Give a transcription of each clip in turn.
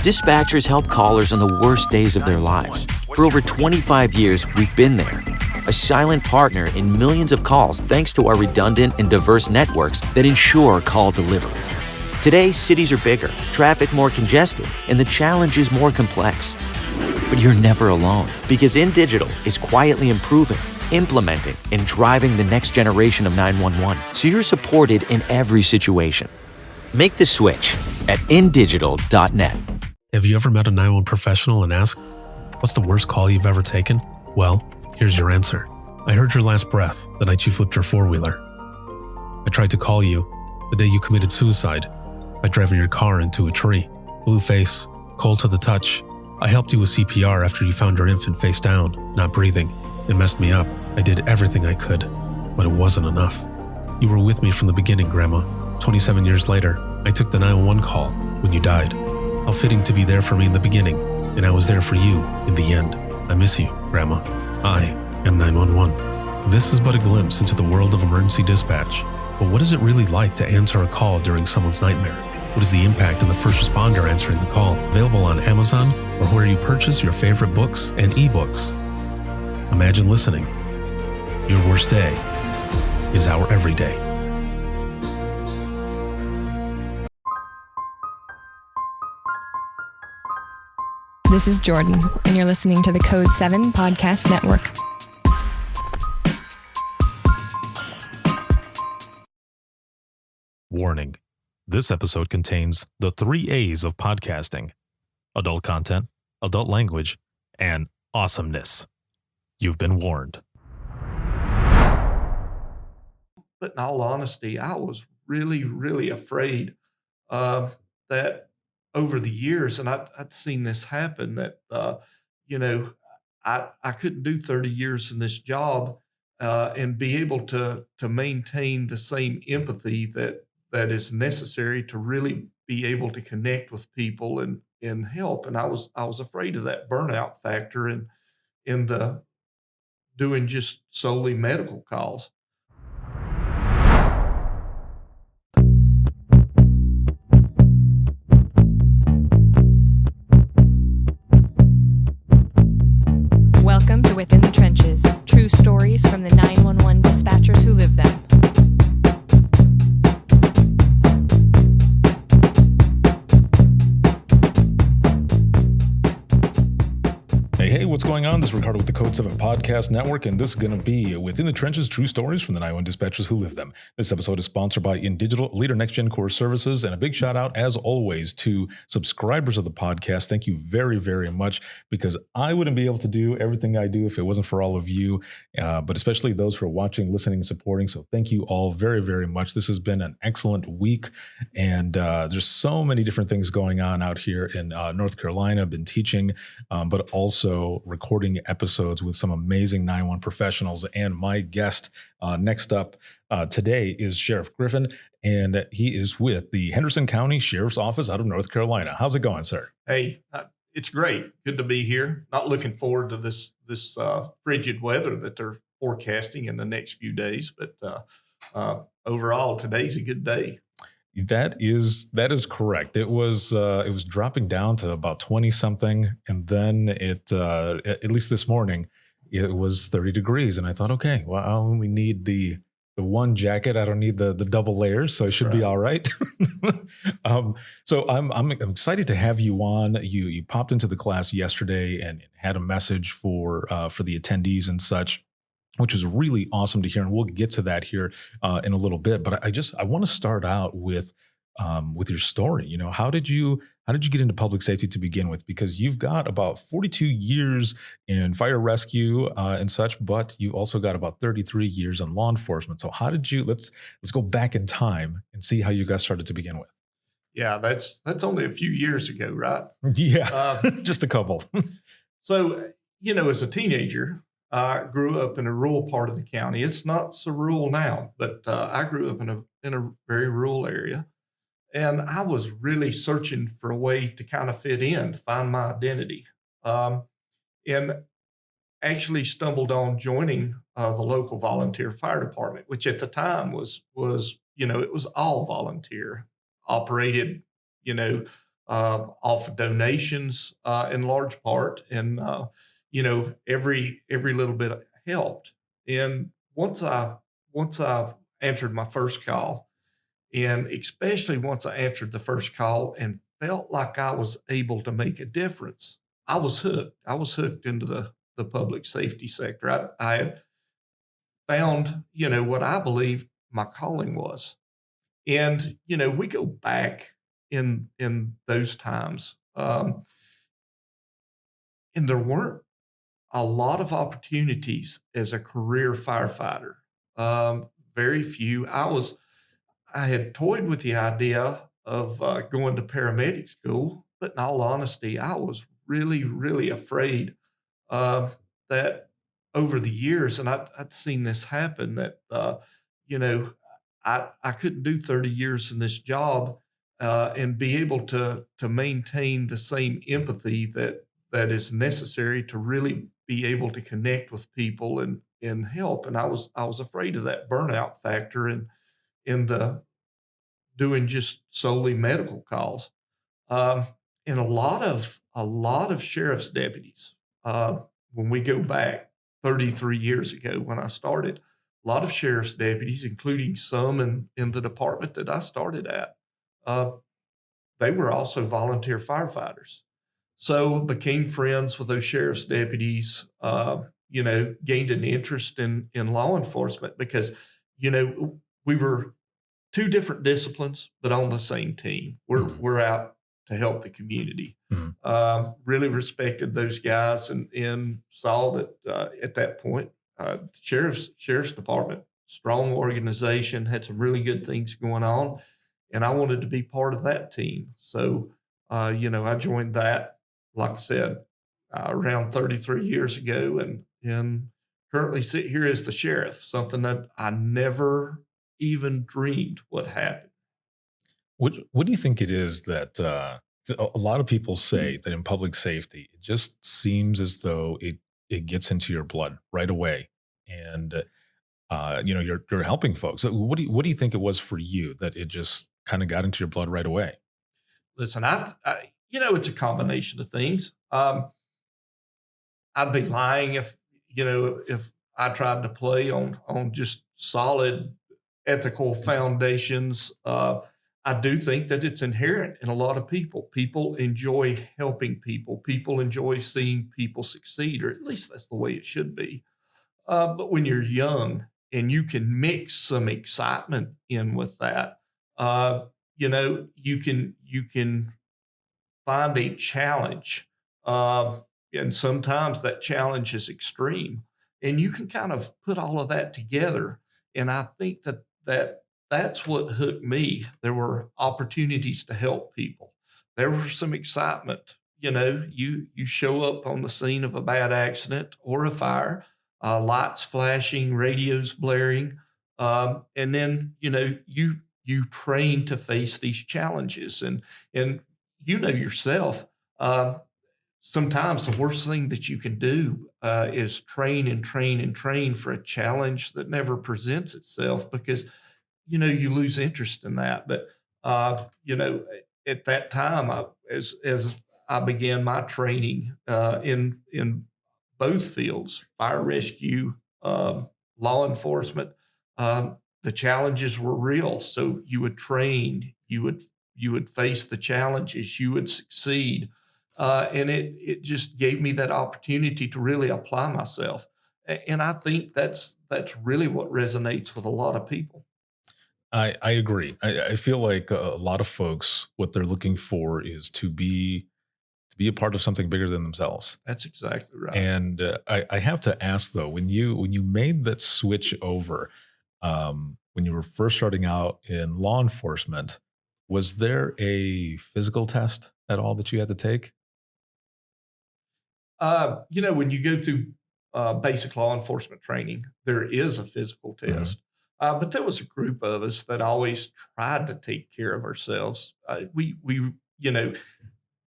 Dispatchers help callers on the worst days of their lives. For over 25 years, we've been there. A silent partner in millions of calls thanks to our redundant and diverse networks that ensure call delivery. Today, cities are bigger, traffic more congested, and the challenge is more complex. But you're never alone, because InDigital is quietly improving, implementing, and driving the next generation of 911, so you're supported in every situation. Make the switch at indigital.net. Have you ever met a 911 professional and asked, what's the worst call you've ever taken? Well, here's your answer. I heard your last breath the night you flipped your four-wheeler. I tried to call you the day you committed suicide by driving your car into a tree. Blue face, cold to the touch. I helped you with CPR after you found your infant face down, not breathing. It messed me up. I did everything I could, but it wasn't enough. You were with me from the beginning, Grandma. 27 years later, I took the 911 call when you died. How fitting to be there for me in the beginning, and I was there for you in the end. I miss you, Grandma. I am 911. This is but a glimpse into the world of emergency dispatch. But what is it really like to answer a call during someone's nightmare? What is the impact on the first responder answering the call? Available on Amazon or where you purchase your favorite books and ebooks. Imagine listening. Your worst day is our everyday. This is Jordan, and you're listening to the Code 7 Podcast Network. Warning. This episode contains the 3 A's of podcasting: adult content, adult language, and awesomeness. You've been warned. But in all honesty, I was really, really afraid that over the years, and I'd seen this happen, that, I couldn't do 30 years in this job and be able to maintain the same empathy that is necessary to really be able to connect with people and help. And I was afraid of that burnout factor in the doing just solely medical calls. Welcome to Within the Trenches, true stories from the 911 dispatchers who live them. Hey, what's going on? This is Ricardo with the Code 7 Podcast Network, and this is going to be Within the Trenches, true stories from the 911 dispatchers who live them. This episode is sponsored by InDigital, Leader Next Gen Core Services, and a big shout out, as always, to subscribers of the podcast. Thank you very, very much, because I wouldn't be able to do everything I do if it wasn't for all of you, but especially those who are watching, listening, and supporting. So thank you all very, very much. This has been an excellent week, and there's so many different things going on out here in North Carolina. I've been teaching, but also recording episodes with some amazing 911 professionals. And my guest next up today is Sheriff Griffin, and he is with the Henderson County Sheriff's Office out of North Carolina. How's it going, sir? Hey, it's great. Good to be here. Not looking forward to this frigid weather that they're forecasting in the next few days, but overall, today's a good day. That is correct. It was dropping down to about 20 something, and then it at least this morning it was 30 degrees, and I thought, okay, well, I only need the one jacket. I don't need the double layers, so I should be all right. So I'm excited to have you on. You popped into the class yesterday and had a message for the attendees and such, which is really awesome to hear. And we'll get to that here in a little bit. But I want to start out with your story. You know, how did you get into public safety to begin with? Because you've got about 42 years in fire rescue and such, but you also got about 33 years in law enforcement. So how did you, let's go back in time and see how you got started to begin with. Yeah, that's only a few years ago, right? Yeah, just a couple. So, as a teenager, I grew up in a rural part of the county. It's not so rural now, but I grew up in a very rural area, and I was really searching for a way to kind of fit in, to find my identity, and actually stumbled on joining the local volunteer fire department, which at the time was it was all volunteer operated, off of donations in large part, and every little bit helped. And once I answered my first call, and especially once I answered the first call and felt like I was able to make a difference, I was hooked. I was hooked into the public safety sector. I had found, what I believed my calling was. And, we go back in those times. And there weren't a lot of opportunities as a career firefighter. Very few. I had toyed with the idea of going to paramedic school, but in all honesty, I was really, really afraid that over the years, and I'd seen this happen, that you know I couldn't do 30 years in this job and be able to maintain the same empathy that is necessary to really be able to connect with people and help. And I was afraid of that burnout factor and in the doing just solely medical calls. Um, and a lot of sheriff's deputies, when we go back 33 years ago when I started, a lot of sheriff's deputies, including some in the department that I started at, uh, they were also volunteer firefighters. So became friends with those sheriff's deputies, gained an interest in law enforcement because, we were two different disciplines, but on the same team. We're out to help the community. Mhm. Really respected those guys and saw that at that point, the sheriff's department, strong organization, had some really good things going on, and I wanted to be part of that team. So, I joined that, like I said, around 33 years ago, and currently sit here as the sheriff. Something that I never even dreamed would happen. What do you think it is that a lot of people say that in public safety, it just seems as though it gets into your blood right away, and you're helping folks. So what do you think it was for you that it just kind of got into your blood right away? Listen, it's a combination of things. I'd be lying if I tried to play on just solid ethical foundations. I do think that it's inherent in a lot of people. People enjoy helping people. People enjoy seeing people succeed, or at least that's the way it should be. But when you're young and you can mix some excitement in with that, you can find a challenge. And sometimes that challenge is extreme. And you can kind of put all of that together. And I think that's what hooked me. There were opportunities to help people. There was some excitement. You show up on the scene of a bad accident or a fire, lights flashing, radios blaring, and then you train to face these challenges. And yourself. Sometimes the worst thing that you can do is train and train and train for a challenge that never presents itself because you lose interest in that. But at that time, as I began my training in both fields, fire rescue, law enforcement, the challenges were real. So you would train, you would face the challenges, you would succeed, and it just gave me that opportunity to really apply myself. And I think that's really what resonates with a lot of people. I agree. I feel like a lot of folks, what they're looking for is to be a part of something bigger than themselves. That's exactly right. And I have to ask though, when you made that switch over, when you were first starting out in law enforcement, was there a physical test at all that you had to take? When you go through basic law enforcement training, there is a physical Mhm. test. But there was a group of us that always tried to take care of ourselves.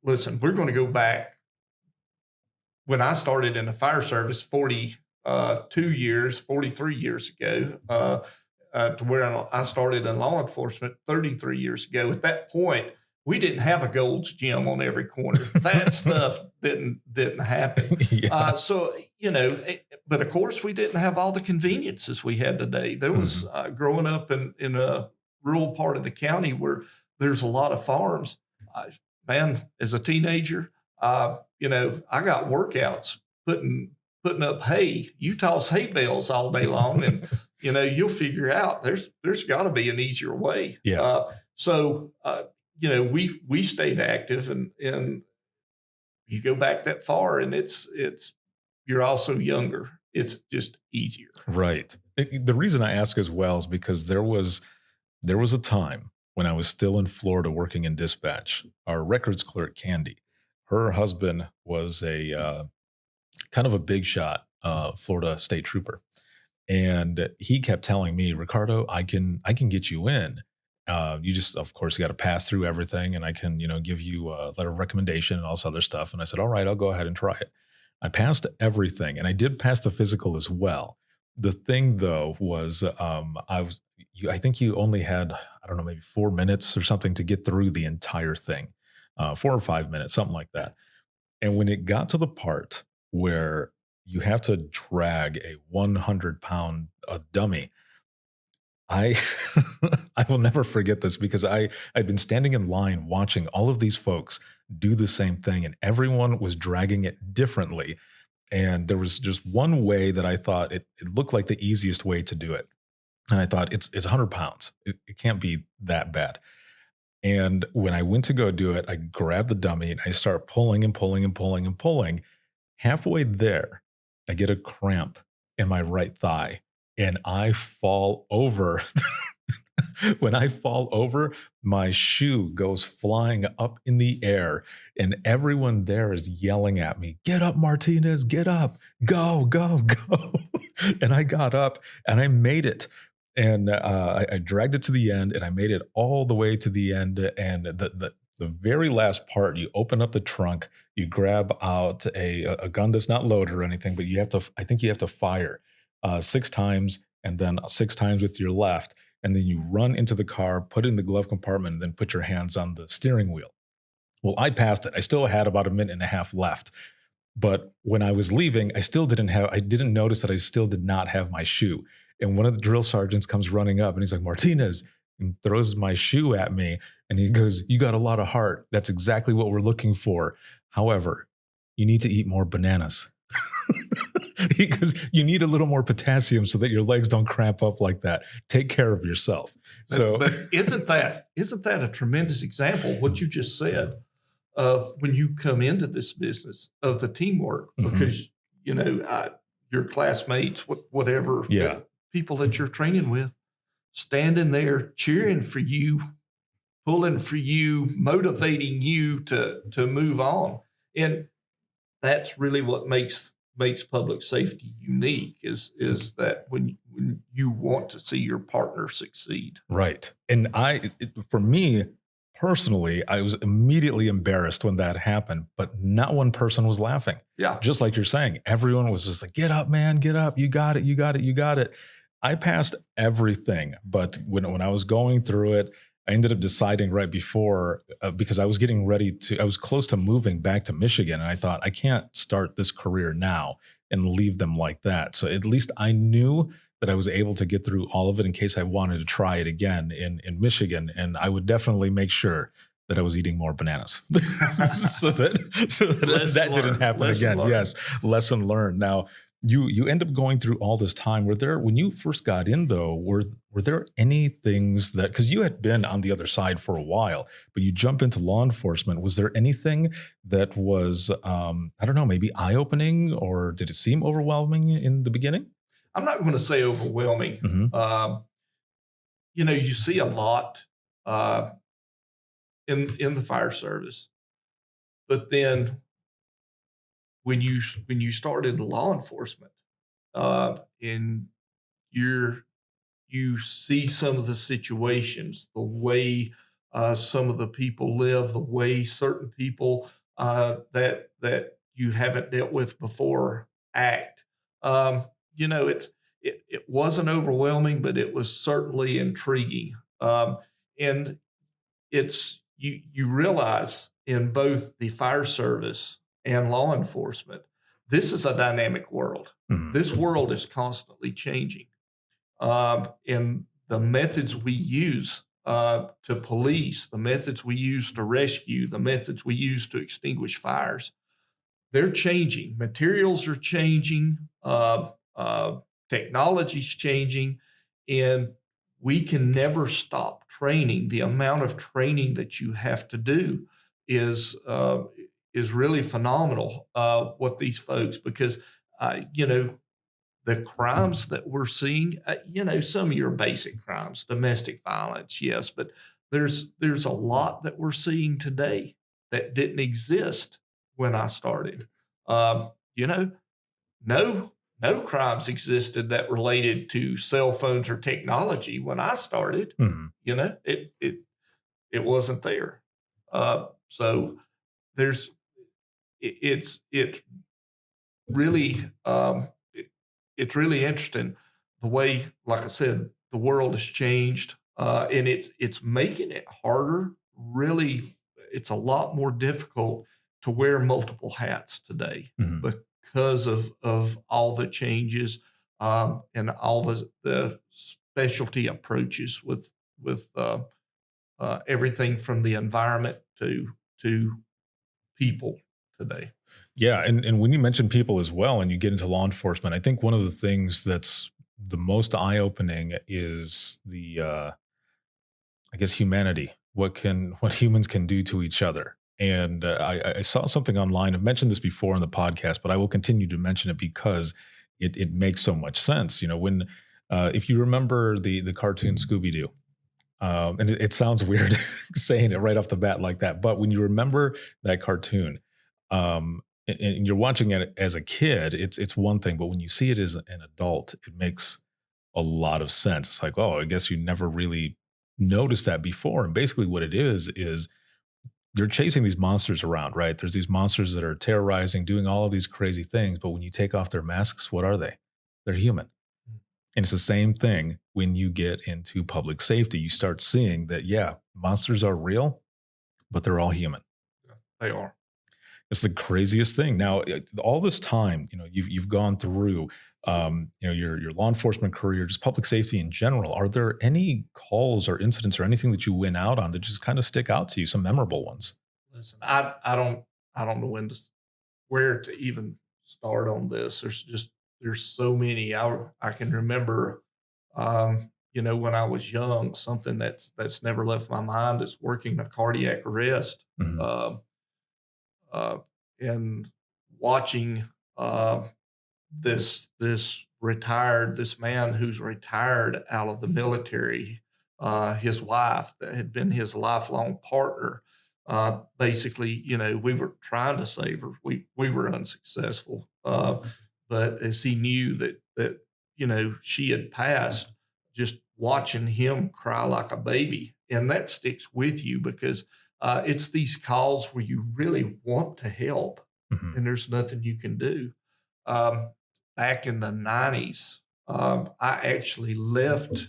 Listen, we're going to go back when I started in the fire service 43 years ago, to where I started in law enforcement 33 years ago. At that point, we didn't have a Gold's Gym on every corner. That stuff didn't happen. Yeah. So, but of course we didn't have all the conveniences we had today. There was growing up in a rural part of the county where there's a lot of farms. Man, as a teenager, I got workouts putting up hay. You toss hay bales all day long, and you'll figure out there's got to be an easier way. Yeah. So we stayed active, and you go back that far, and it's you're also younger. It's just easier. Right. The reason I ask as well is because there was a time when I was still in Florida working in dispatch. Our records clerk, Candy, her husband was a kind of a big shot Florida state trooper. And he kept telling me, Ricardo, I can get you in. You just, of course, you got to pass through everything, and I can, give you a letter of recommendation and all this other stuff. And I said, all right, I'll go ahead and try it. I passed everything, and I did pass the physical as well. The thing, though, was I think you only had, I don't know, maybe 4 minutes or something to get through the entire thing, 4 or 5 minutes, something like that. And when it got to the part where you have to drag a 100-pound dummy, I I will never forget this, because I'd been standing in line watching all of these folks do the same thing, and everyone was dragging it differently. And there was just one way that I thought it looked like the easiest way to do it. And I thought, it's 100 pounds. It can't be that bad. And when I went to go do it, I grabbed the dummy and I start pulling and pulling and pulling and pulling. Halfway there, I get a cramp in my right thigh and I fall over. When I fall over, my shoe goes flying up in the air, and everyone there is yelling at me, "Get up, Martinez, get up, go, go, go." And I got up and I made it. And I dragged it to the end, and I made it all the way to the end. And the very last part, you open up the trunk, you grab out a gun that's not loaded or anything, but I think you have to fire 6 times, and then 6 times with your left. And then you run into the car, put it in the glove compartment, and then put your hands on the steering wheel. Well, I passed it. I still had about a minute and a half left. But when I was leaving, I didn't notice that I still did not have my shoe. And one of the drill sergeants comes running up and he's like, "Martinez," and throws my shoe at me. And he goes, "You got a lot of heart. That's exactly what we're looking for. However, you need to eat more bananas." Because you need a little more potassium so that your legs don't cramp up like that. Take care of yourself. But isn't that a tremendous example, what you just said, of when you come into this business of the teamwork? Because your classmates, whatever, Yeah. people that you're training with, standing there cheering for you, pulling for you, motivating you to move on, and that's really what makes public safety unique, is that when you want to see your partner succeed. Right. And for me personally, I was immediately embarrassed when that happened, but not one person was laughing. Yeah. Just like you're saying, everyone was just like, "Get up, man, get up. You got it. You got it. You got it." I passed everything, but when I was going through it, I ended up deciding right before, because I was I was close to moving back to Michigan. And I thought, I can't start this career now and leave them like that. So at least I knew that I was able to get through all of it in case I wanted to try it again in Michigan. And I would definitely make sure that I was eating more bananas so that didn't happen again. Learned. Yes. Lesson learned. Now, you end up going through all this time. When you first got in, though, were there any things that, because you had been on the other side for a while, but you jump into law enforcement, was there anything that was, I don't know, maybe eye-opening, or did it seem overwhelming in the beginning? I'm not going to say overwhelming. Mm-hmm. You see a lot in the fire service, but then when you start into law enforcement, and you see some of the situations, the way some of the people live, the way certain people that you haven't dealt with before act. It wasn't overwhelming, but it was certainly intriguing. And you realize in both the fire service and law enforcement, this is a dynamic world. Mhm. This world is constantly changing. And the methods we use to police, the methods we use to rescue, the methods we use to extinguish fires, they're changing. Materials are changing. Technology's changing, and we can never stop training. The amount of training that you have to do is really phenomenal. What these folks, because the crimes that we're seeing, some of your basic crimes, domestic violence, yes, but there's a lot that we're seeing today that didn't exist when I started. Um, you know, no no crimes existed that related to cell phones or technology when I started. Mhm. It wasn't there. So there's it's really it's really interesting the way, like I said, the world has changed, and it's making it harder. Really, it's a lot more difficult to wear multiple hats today Mhm. because of all the changes, and all the specialty approaches with everything from the environment to people today. Yeah, and when you mention people as well, and you get into law enforcement, I think one of the things that's the most eye opening is the I guess humanity. What humans can do to each other. And I saw something online. I've mentioned this before in the podcast, but I will continue to mention it because it makes so much sense. When if you remember the cartoon Scooby Doo, and it sounds weird saying it right off the bat like that, but when you remember that cartoon, and you're watching it as a kid, it's one thing, but when you see it as an adult, it makes a lot of sense. It's like, oh, I guess you never really noticed that before. And basically, what it is they're chasing these monsters around, right? There's these monsters that are terrorizing, doing all of these crazy things, but when you take off their masks, what are they? They're human. And it's the same thing when you get into public safety. You start seeing that, yeah, monsters are real, but they're all human. They are. It's the craziest thing. Now, all this time, you've gone through, your law enforcement career, just public safety in general. Are there any calls or incidents or anything that you win out on that just kind of stick out to you? Some memorable ones. Listen, I don't know where to even start on this. There's so many. I can remember, when I was young, something that's never left my mind is working a cardiac arrest, Mhm. uh, and watching this man who's retired out of the military, his wife that had been his lifelong partner. Basically, we were trying to save her. We were unsuccessful. But as he knew that she had passed, just watching him cry like a baby, and that sticks with you because it's these calls where you really want to help, Mhm. and there's nothing you can do. Um, Back in the 90s, I actually left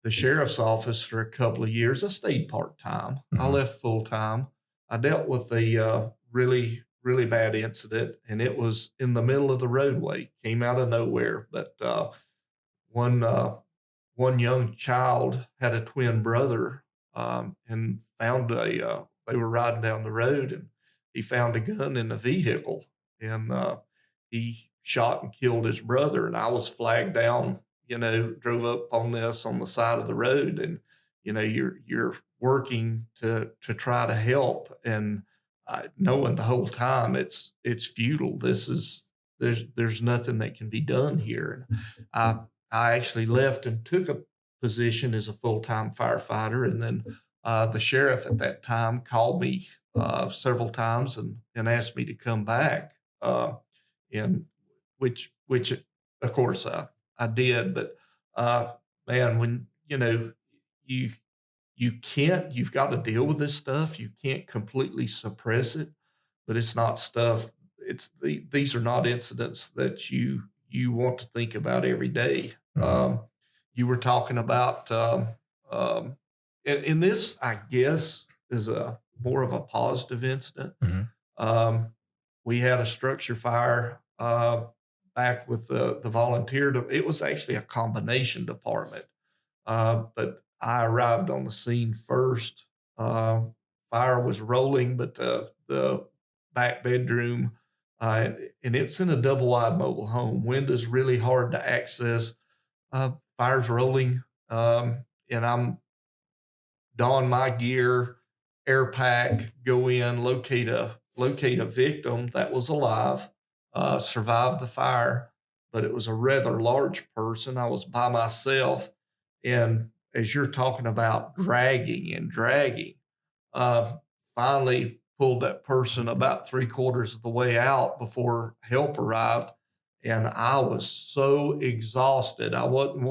the sheriff's office for a couple of years. I stayed part time. I Mhm. left full time. I dealt with a really, really bad incident, and it was in the middle of the roadway. Came out of nowhere, but one one young child had a twin brother, and found they were riding down the road, and he found a gun in the vehicle, and he shot and killed his brother. And I was flagged down, drove up on this on the side of the road, and you're working to try to help, and knowing the whole time it's futile. There's nothing that can be done here. And I actually left and took a position as a full-time firefighter, and then the sheriff at that time called me several times and asked me to come back, and which of course I did. But man, when you you've got to deal with this stuff. You can't completely suppress it, but it's not stuff. These are not incidents that you want to think about every day. Mhm. You were talking about And this, I guess, is a more of a positive incident. Mhm. Um, we had a structure fire back with the volunteer. It was actually a combination department, but I arrived on the scene first. Uh, Fire was rolling, but the back bedroom, uh, and it's in a double wide mobile home. Windows really hard to access. Fire's rolling, and I'm don my gear, air pack, go in, locate a victim that was alive, survived the fire, but it was a rather large person. I was by myself, and as you're talking about dragging and dragging, uh, finally pulled that person about three-quarters of the way out before help arrived, and I was so exhausted. I wasn't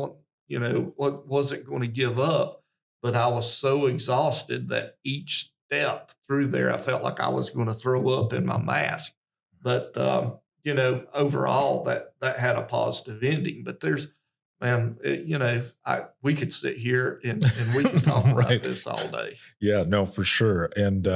going to give up, but I was so exhausted that each step through there, I felt like I was going to throw up in my mask. But overall, that had a positive ending. But man, we could sit here and we could talk Right. about this all day. Yeah, no, for sure. And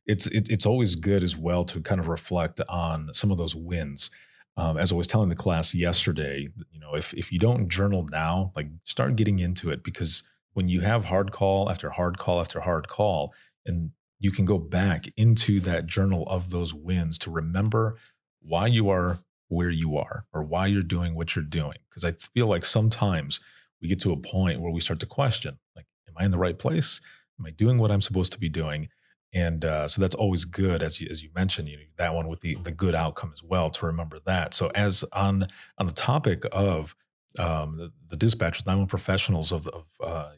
it's always good as well to kind of reflect on some of those wins. As I was telling the class yesterday, if you don't journal now, like start getting into it, because when you have hard call after hard call after hard call, and you can go back into that journal of those wins to remember why you are where you are or why you're doing what you're doing. Because I feel like sometimes we get to a point where we start to question, like, am I in the right place? Am I doing what I'm supposed to be doing? And so that's always good, as you mentioned, that one with the good outcome as well, to remember that. So as on the topic of the dispatchers, 911 professionals of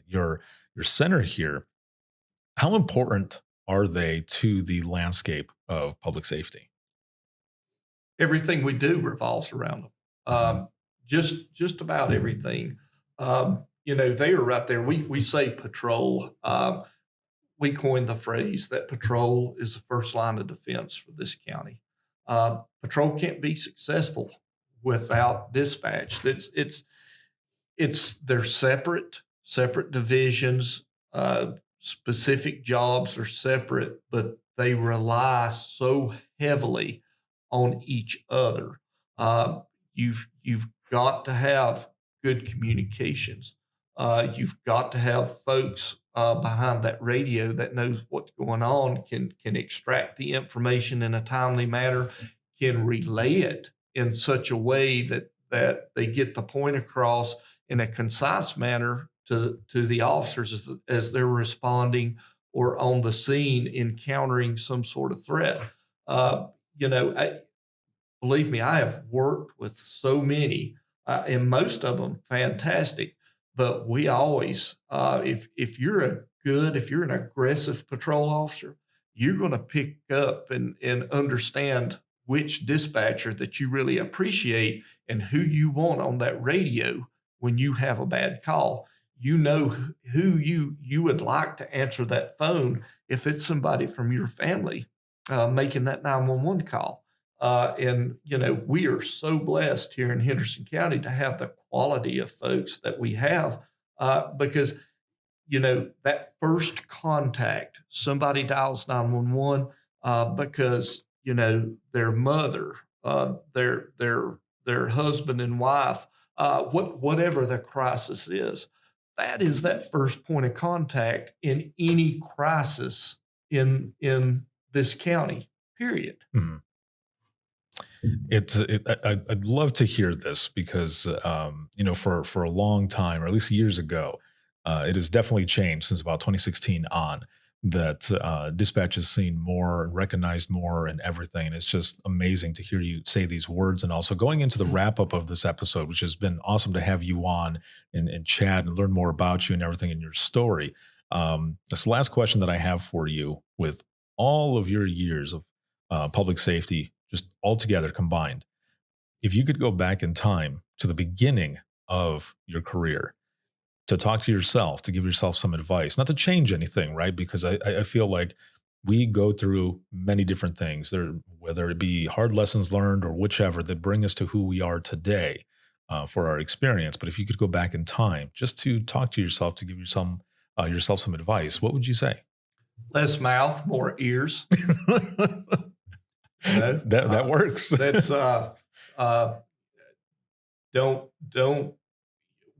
your center here, how important are they to the landscape of public safety? Everything we do revolves around them. Just about everything. They are right there. We say patrol. We coined the phrase that patrol is the first line of defense for this county. Patrol can't be successful without dispatch. They're separate divisions. Specific jobs are separate, but they rely so heavily on each other. You've got to have good communications. You've got to have folks behind that radio that knows what's going on, can extract the information in a timely manner, can relay it in such a way that they get the point across in a concise manner to the officers as they're responding or on the scene encountering some sort of threat. Believe me, I have worked with so many, and most of them fantastic. But we always, if you're an aggressive patrol officer, you're going to pick up and understand which dispatcher that you really appreciate and who you want on that radio when you have a bad call. You know who you would like to answer that phone if it's somebody from your family making that 911 call. We are so blessed here in Henderson County to have the quality of folks that we have because, that first contact, somebody dials 911 because, their mother, their husband and wife, whatever the crisis is, that is that first point of contact in any crisis in this county, period. Mhm. I'd love to hear this because for a long time, or at least years ago, it has definitely changed since about 2016 on, that dispatch is seen more and recognized more and everything. And it's just amazing to hear you say these words. And also going into the wrap up of this episode, which has been awesome to have you on and chat and learn more about you and everything in your story. This last question that I have for you, with all of your years of public safety, just all together combined, if you could go back in time to the beginning of your career to talk to yourself, to give yourself some advice, not to change anything, right? Because I feel like we go through many different things, whether it be hard lessons learned or whichever, that bring us to who we are today for our experience. But if you could go back in time just to talk to yourself, to give yourself yourself some advice, what would you say? Less mouth, more ears. That works. That's don't.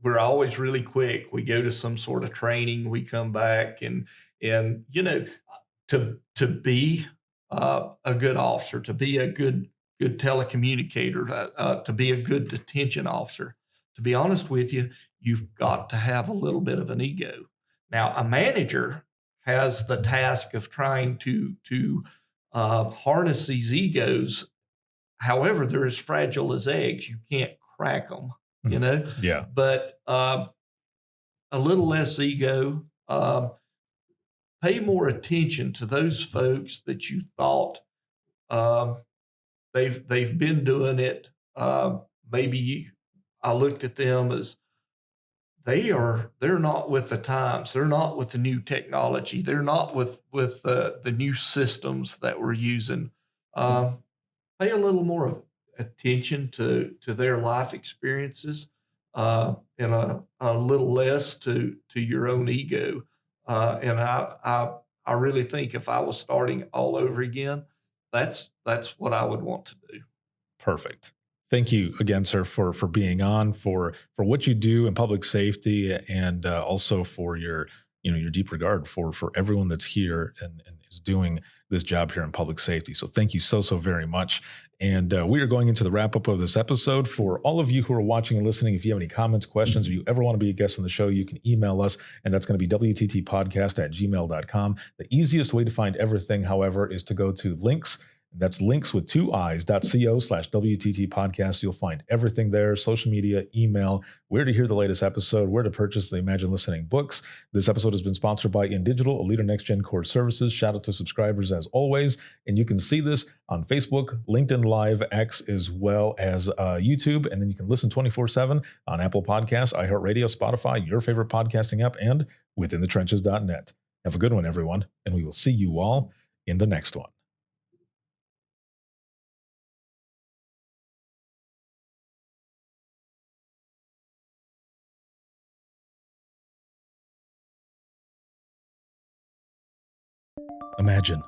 We're always really quick. We go to some sort of training. We come back and to be a good officer, to be a good telecommunicator, to be a good detention officer. To be honest with you, you've got to have a little bit of an ego. Now, a manager has the task of trying to harness these egos. However, they're as fragile as eggs. You can't crack them, Yeah. But a little less ego. Pay more attention to those folks that you thought they've been doing it. Maybe I looked at them as they're not with the times. They're not with the new technology. They're not with the new systems that we're using. Pay a little more of attention to their life experiences, and a little less to your own ego. And I really think if I was starting all over again, that's what I would want to do. Perfect. Thank you again, sir, for being on, for what you do in public safety, and also for your deep regard for everyone that's here and is doing this job here in public safety. So thank you so very much. And we are going into the wrap up of this episode. For all of you who are watching and listening, if you have any comments, questions, or you ever want to be a guest on the show, you can email us, and that's going to be wttpodcast@gmail.com. The easiest way to find everything, however, is to go to links. That's links with 2i's.co/WTT podcast. You'll find everything there: social media, email, where to hear the latest episode, where to purchase the Imagine Listening books. This episode has been sponsored by InDigital, a leader Next Gen Core Services. Shout out to subscribers as always. And you can see this on Facebook, LinkedIn Live, X, as well as YouTube. And then you can listen 24/7 on Apple Podcasts, iHeartRadio, Spotify, your favorite podcasting app, and withinthetrenches.net. Have a good one, everyone. And we will see you all in the next one. Imagine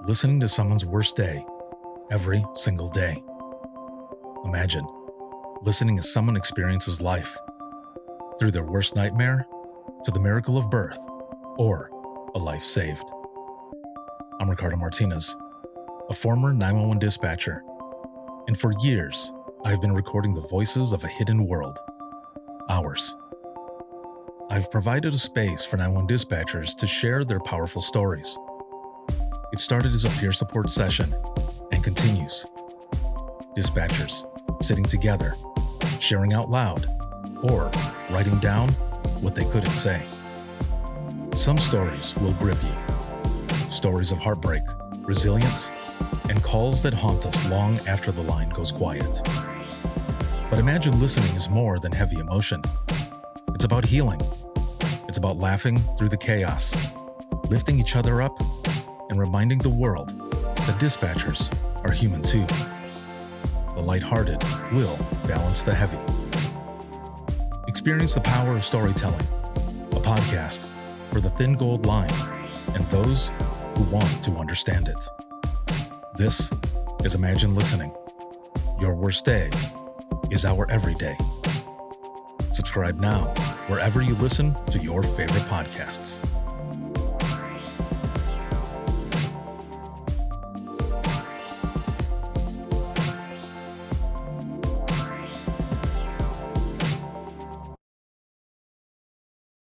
listening to someone's worst day every single day. Imagine listening as someone experiences life, through their worst nightmare to the miracle of birth or a life saved. I'm Ricardo Martinez, a former 911 dispatcher, and for years I've been recording the voices of a hidden world, ours. I've provided a space for 911 dispatchers to share their powerful stories. It started as a peer support session and continues. Dispatchers sitting together, sharing out loud, or writing down what they couldn't say. Some stories will grip you. Stories of heartbreak, resilience, and calls that haunt us long after the line goes quiet. But Imagine Listening is more than heavy emotion. It's about healing. It's about laughing through the chaos, lifting each other up, and reminding the world that dispatchers are human too. The lighthearted will balance the heavy. Experience the power of storytelling, a podcast for the thin gold line and those who want to understand it. This is Imagine Listening. Your worst day is our everyday. Subscribe now wherever you listen to your favorite podcasts.